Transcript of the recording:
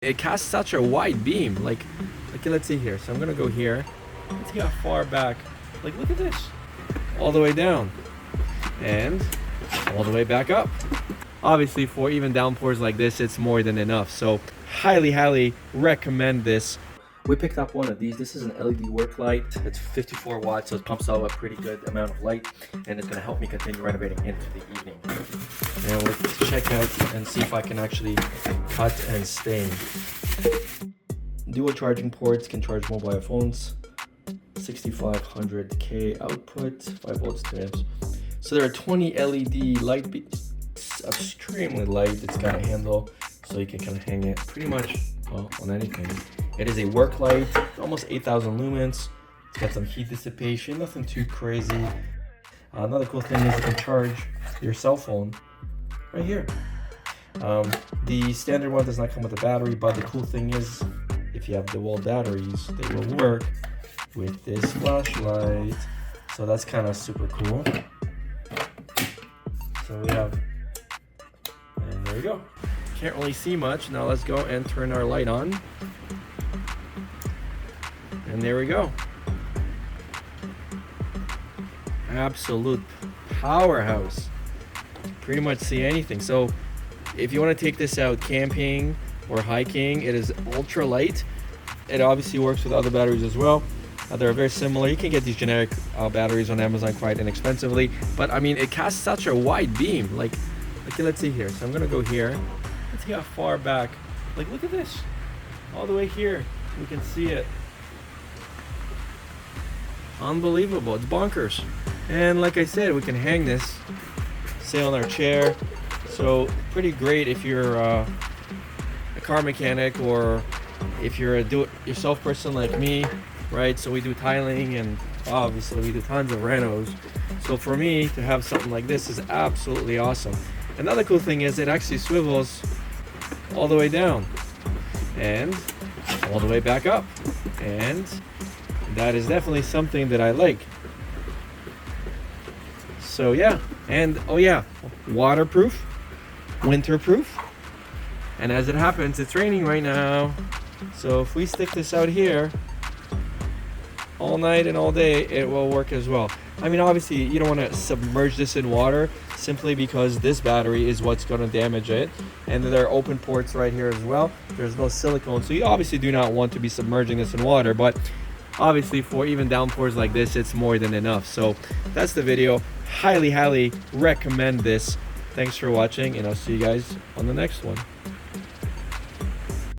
It casts such a wide beam. Like let's see here. So I'm gonna go here. Let's see how far back. Like, look at this. All the way down. And all the way back up. Obviously, for even downpours like this, it's more than enough. So highly recommend this. We picked up one of these. This is an LED work light. It's 54 watts, so it pumps out a pretty good amount of light, and it's going to help me continue renovating into the evening. And let's check out and see if I can actually cut and stain. Dual charging ports, can charge mobile phones. 6500K output, 5 volts, 2 amps. So there are 20 LED light beams. It's extremely light. It's got a handle, so you can kind of hang it pretty much on anything. It is a work light, almost 8,000 lumens. It's got some heat dissipation, nothing too crazy. Another cool thing is you can charge your cell phone right here. The standard one does not come with a battery, but the cool thing is if you have the wall batteries, they will work with this flashlight. So that's kind of super cool. So we have, and there we go. Can't really see much. Now let's go and turn our light on. And there we go. Absolute powerhouse. Pretty much see anything. So if you want to take this out camping or hiking, it is ultra light. It obviously works with other batteries as well. They're very similar. You can get these generic batteries on Amazon quite inexpensively, but I mean, it casts such a wide beam. Like let's see here. So I'm gonna go here. Let's see how far back. Like, look at this. All the way here. We can see it. Unbelievable. It's bonkers. And like I said, we can hang this, say, on our chair. So pretty great if you're a car mechanic, or if you're a do-it-yourself person like me, right? So we do tiling, and obviously we do tons of renos. So for me to have something like this is absolutely awesome. Another cool thing is it actually swivels all the way down and all the way back up, and that is definitely something that I like. So yeah, and oh yeah, waterproof, winterproof, and as it happens, it's raining right now. So if we stick this out here all night and all day, it will work as well. I mean, obviously you don't want to submerge this in water, simply because this battery is what's going to damage it, and there are open ports right here as well. There's no silicone, so you obviously do not want to be submerging this in water, but obviously for even downpours like this, it's more than enough. So that's the video. Highly recommend this. Thanks for watching, and I'll see you guys on the next one.